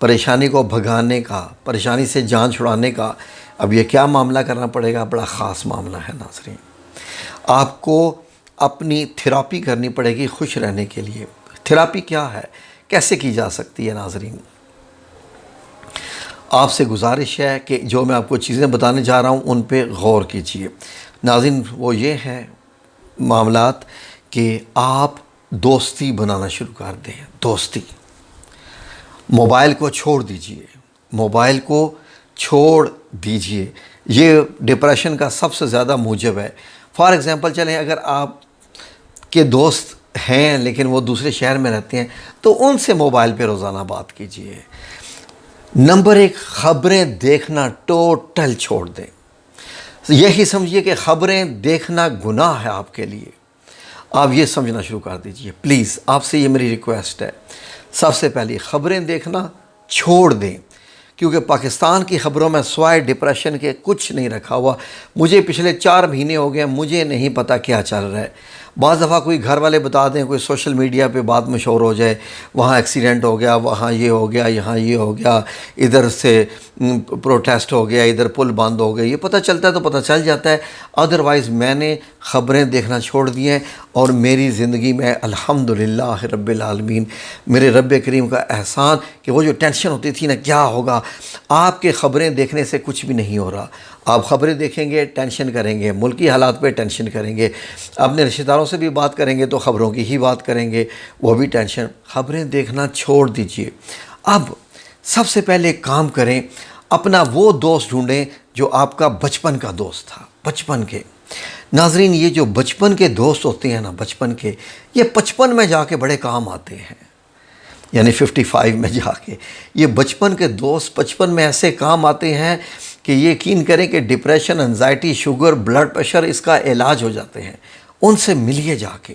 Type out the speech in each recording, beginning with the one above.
پریشانی کو بھگانے کا، پریشانی سے جان چھڑانے کا۔ اب یہ کیا معاملہ کرنا پڑے گا؟ بڑا خاص معاملہ ہے ناظرین۔ آپ کو اپنی تھراپی کرنی پڑے گی خوش رہنے کے لیے۔ تھراپی کیا ہے، کیسے کی جا سکتی ہے ناظرین؟ آپ سے گزارش ہے کہ جو میں آپ کو چیزیں بتانے جا رہا ہوں ان پہ غور کیجیے ناظرین۔ وہ یہ ہے معاملات کہ آپ دوستی بنانا شروع کر دیں۔ دوستی، موبائل کو چھوڑ دیجیے، موبائل کو چھوڑ دیجیے۔ یہ ڈپریشن کا سب سے زیادہ موجب ہے۔ فار ایگزامپل چلیں، اگر آپ کے دوست ہیں لیکن وہ دوسرے شہر میں رہتے ہیں تو ان سے موبائل پہ روزانہ بات کیجیے۔ نمبر 1، خبریں دیکھنا ٹوٹل چھوڑ دیں۔ یہی سمجھیے کہ خبریں دیکھنا گناہ ہے آپ کے لیے۔ آپ یہ سمجھنا شروع کر دیجئے پلیز، آپ سے یہ میری ریکویسٹ ہے۔ سب سے پہلے خبریں دیکھنا چھوڑ دیں، کیونکہ پاکستان کی خبروں میں سوائے ڈپریشن کے کچھ نہیں رکھا ہوا۔ مجھے پچھلے 4 مہینے ہو گئے، مجھے نہیں پتہ کیا چل رہا ہے۔ بعض دفعہ کوئی گھر والے بتا دیں، کوئی سوشل میڈیا پہ بات مشہور ہو جائے، وہاں ایکسیڈنٹ ہو گیا، وہاں یہ ہو گیا، یہاں یہ ہو گیا، ادھر سے پروٹیسٹ ہو گیا، ادھر پل بند ہو گئے، یہ پتہ چلتا ہے تو پتہ چل جاتا ہے۔ ادروائز میں نے خبریں دیکھنا چھوڑ دی ہیں، اور میری زندگی میں الحمدللہ رب العالمین، میرے رب کریم کا احسان کہ وہ جو ٹینشن ہوتی تھی نا کیا ہوگا، آپ کے خبریں دیکھنے سے کچھ بھی نہیں ہو رہا۔ آپ خبریں دیکھیں گے ٹینشن کریں گے، ملکی حالات پہ ٹینشن کریں گے، اپنے رشتہ داروں سے بھی بات کریں گے تو خبروں کی ہی بات کریں گے، وہ بھی ٹینشن۔ خبریں دیکھنا چھوڑ دیجئے۔ اب سب سے پہلے کام کریں، اپنا وہ دوست ڈھونڈیں جو آپ کا بچپن کا دوست تھا، بچپن کے۔ ناظرین، یہ جو بچپن کے دوست ہوتے ہیں نا، بچپن کے، یہ 55 میں جا کے بڑے کام آتے ہیں، یعنی 55 میں جا کے۔ یہ بچپن کے دوست 55 میں ایسے کام آتے ہیں کہ یقین کریں کہ depression, anxiety, sugar, blood pressure, اس کا علاج ہو جاتے ہیں۔ ان سے ملیے جا کے۔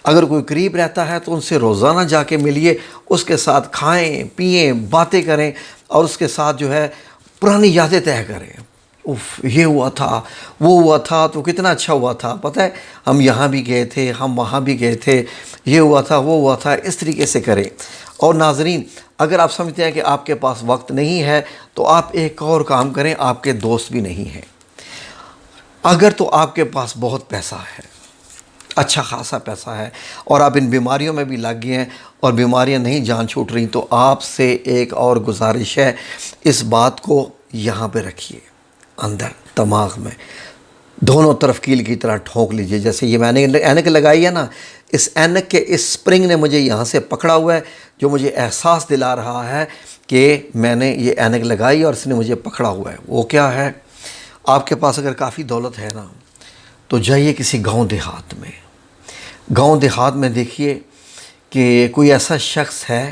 اگر کوئی قریب رہتا ہے تو ان سے روزانہ جا کے ملیے، اس کے ساتھ کھائیں پئیں، باتیں کریں، اور اس کے ساتھ جو ہے پرانی یادیں طے کریں۔ اف، یہ ہوا تھا، وہ ہوا تھا تو کتنا اچھا ہوا تھا، پتہ ہے ہم یہاں بھی گئے تھے، ہم وہاں بھی گئے تھے، یہ ہوا تھا، وہ ہوا تھا، اس طریقے سے کریں۔ اور ناظرین، اگر آپ سمجھتے ہیں کہ آپ کے پاس وقت نہیں ہے تو آپ ایک اور کام کریں، آپ کے دوست بھی نہیں ہیں۔ اگر تو آپ کے پاس بہت پیسہ ہے، اچھا خاصا پیسہ ہے، اور آپ ان بیماریوں میں بھی لگ گئے ہیں اور بیماریاں نہیں جان چھوٹ رہی، تو آپ سے ایک اور گزارش ہے، اس بات کو یہاں پہ رکھیے، اندر دماغ میں دونوں طرف کیل کی طرح ٹھونک لیجئے۔ جیسے یہ میں نے اینک لگائی ہے نا، اس اینک کے اس سپرنگ نے مجھے یہاں سے پکڑا ہوا ہے، جو مجھے احساس دلا رہا ہے کہ میں نے یہ اینک لگائی اور اس نے مجھے پکڑا ہوا ہے۔ وہ کیا ہے؟ آپ کے پاس اگر کافی دولت ہے نا تو جائیے کسی گاؤں دیہات میں، گاؤں دیہات میں دیکھیے کہ کوئی ایسا شخص ہے،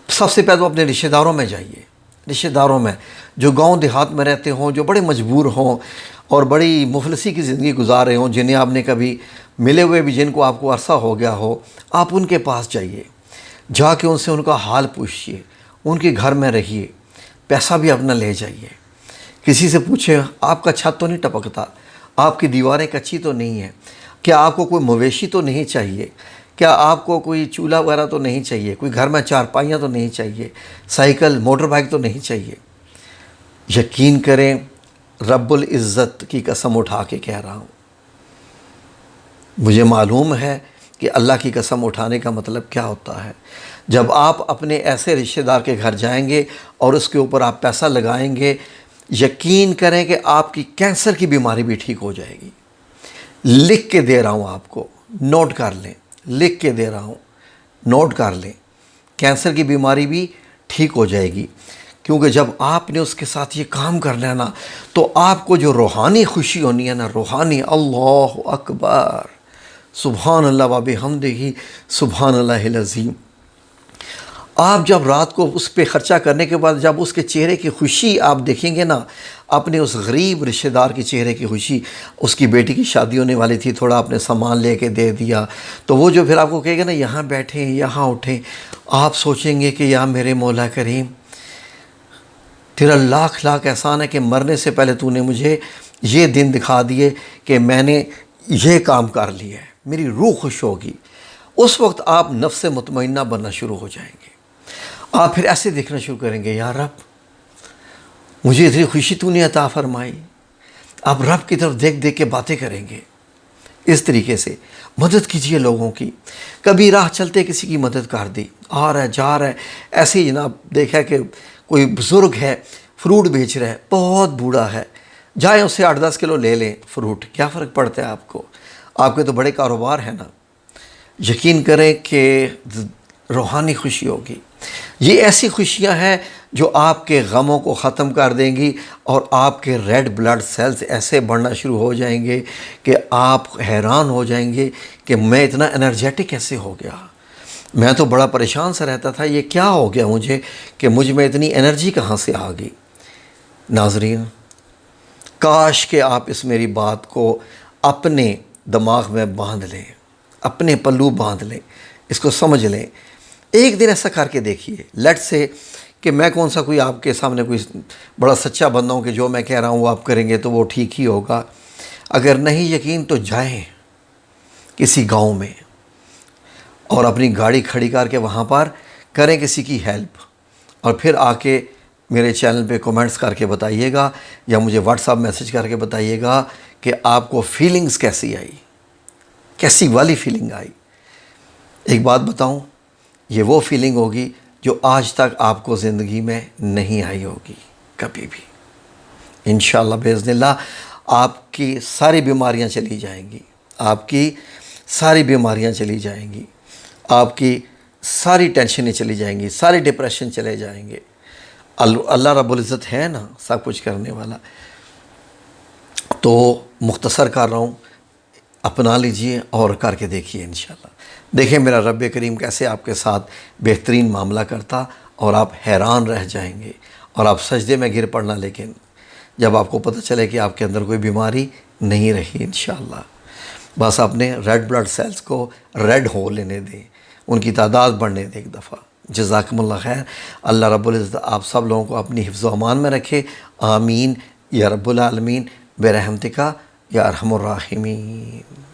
سب سے پہلے تو اپنے رشتہ داروں میں جائیے، رشتہ داروں میں جو گاؤں دیہات میں رہتے ہوں، جو بڑے مجبور ہوں اور بڑی مفلسی کی زندگی گزار رہے ہوں، جنہیں آپ نے کبھی ملے ہوئے بھی، جن کو آپ کو عرصہ ہو گیا ہو، آپ ان کے پاس جائیے، جا کے ان سے ان کا حال پوچھیے، ان کے گھر میں رہیے، پیسہ بھی اپنا لے جائیے۔ کسی سے پوچھے آپ کا چھت تو نہیں ٹپکتا، آپ کی دیواریں کچی تو نہیں ہیں، کیا آپ کو کوئی مویشی تو نہیں چاہیے، کیا آپ کو کوئی چولہا وغیرہ تو نہیں چاہیے، کوئی گھر میں چارپائیاں تو نہیں چاہیے، سائیکل موٹر بائک تو نہیں چاہیے۔ یقین کریں، رب العزت کی قسم اٹھا کے کہہ رہا ہوں، مجھے معلوم ہے کہ اللہ کی قسم اٹھانے کا مطلب کیا ہوتا ہے۔ جب آپ اپنے ایسے رشتہ دار کے گھر جائیں گے اور اس کے اوپر آپ پیسہ لگائیں گے، یقین کریں کہ آپ کی کینسر کی بیماری بھی ٹھیک ہو جائے گی۔ لکھ کے دے رہا ہوں آپ کو، نوٹ کر لیں، لکھ کے دے رہا ہوں، نوٹ کر لیں، کینسر کی بیماری بھی ٹھیک ہو جائے گی۔ کیونکہ جب آپ نے اس کے ساتھ یہ کام کر لینا تو آپ کو جو روحانی خوشی ہونی ہے نا، روحانی، اللہ اکبر، سبحان اللہ و بحمدہ، سبحان اللہ العظیم۔ آپ جب رات کو اس پہ خرچہ کرنے کے بعد جب اس کے چہرے کی خوشی آپ دیکھیں گے نا، اپنے اس غریب رشتہ دار کے چہرے کی خوشی، اس کی بیٹی کی شادی ہونے والی تھی، تھوڑا اپنے سامان لے کے دے دیا، تو وہ جو پھر آپ کو کہے گا نا یہاں بیٹھیں، یہاں اٹھیں، آپ سوچیں گے کہ یا میرے مولا کریم، تیرا لاکھ لاکھ احسان ہے کہ مرنے سے پہلے تو نے مجھے یہ دن دکھا دیے کہ میں نے یہ کام کر لیا ہے، میری روح خوش ہوگی۔ اس وقت آپ نفس مطمئنہ بننا شروع ہو جائیں گے۔ آپ پھر ایسے دیکھنا شروع کریں گے، یا رب مجھے اتنی خوشی تو نے عطا فرمائی. آپ رب کی طرف دیکھ دیکھ کے باتیں کریں گے. اس طریقے سے مدد کیجئے لوگوں کی. کبھی راہ چلتے کسی کی مدد کر دی، آ رہا ہے جا رہا ہے، ایسے ہی جناب دیکھا کہ کوئی بزرگ ہے فروٹ بیچ رہا ہے، بہت بوڑھا ہے، جائیں اس سے 8-10 کلو لے لیں فروٹ، کیا فرق پڑتا ہے آپ کو؟ آپ کے تو بڑے کاروبار ہیں نا. یقین کریں کہ روحانی خوشی ہوگی. یہ ایسی خوشیاں ہیں جو آپ کے غموں کو ختم کر دیں گی، اور آپ کے ریڈ بلڈ سیلز ایسے بڑھنا شروع ہو جائیں گے کہ آپ حیران ہو جائیں گے کہ میں اتنا انرجیٹک کیسے ہو گیا. میں تو بڑا پریشان سا رہتا تھا، یہ کیا ہو گیا مجھے کہ مجھ میں اتنی انرجی کہاں سے آ گئی. ناظرین، کاش کہ آپ اس میری بات کو اپنے دماغ میں باندھ لیں، اپنے پلو باندھ لیں، اس کو سمجھ لیں. ایک دن ایسا کر کے دیکھیے. لیٹ سے کہ میں کون سا کوئی آپ کے سامنے کوئی بڑا سچا بندہ ہوں کہ جو میں کہہ رہا ہوں وہ آپ کریں گے تو وہ ٹھیک ہی ہوگا. اگر نہیں یقین تو جائیں کسی گاؤں میں اور اپنی گاڑی کھڑی کر کے وہاں پر کریں کسی کی ہیلپ، اور پھر آ کے میرے چینل پہ کومنٹس کر کے بتائیے گا، یا مجھے واٹس ایپ میسج کر کے بتائیے گا کہ آپ کو فیلنگز کیسی آئی، کیسی والی فیلنگ آئی. ایک بات بتاؤں، یہ وہ فیلنگ ہوگی جو آج تک آپ کو زندگی میں نہیں آئی ہوگی کبھی بھی. انشاءاللہ باذن اللہ آپ کی ساری بیماریاں چلی جائیں گی، آپ کی ساری بیماریاں چلی جائیں گی، آپ کی ساری ٹینشنیں چلی جائیں گی، سارے ڈپریشن چلے جائیں گے. اللہ رب العزت ہے نا سب کچھ کرنے والا. تو مختصر کر رہا ہوں، اپنا لیجئے اور کر کے دیکھیے انشاءاللہ. دیکھیں میرا رب کریم کیسے آپ کے ساتھ بہترین معاملہ کرتا، اور آپ حیران رہ جائیں گے اور آپ سجدے میں گر پڑنا. لیکن جب آپ کو پتہ چلے کہ آپ کے اندر کوئی بیماری نہیں رہی انشاءاللہ. بس اپنے ریڈ بلڈ سیلز کو ریڈ ہو لینے دیں، ان کی تعداد بڑھنے دیں ایک دفعہ. جزاکم اللہ خیر. اللہ رب العزت آپ سب لوگوں کو اپنی حفظ و امان میں رکھے. آمین یا رب العالمین برحمتک یا ارحم الراحمین.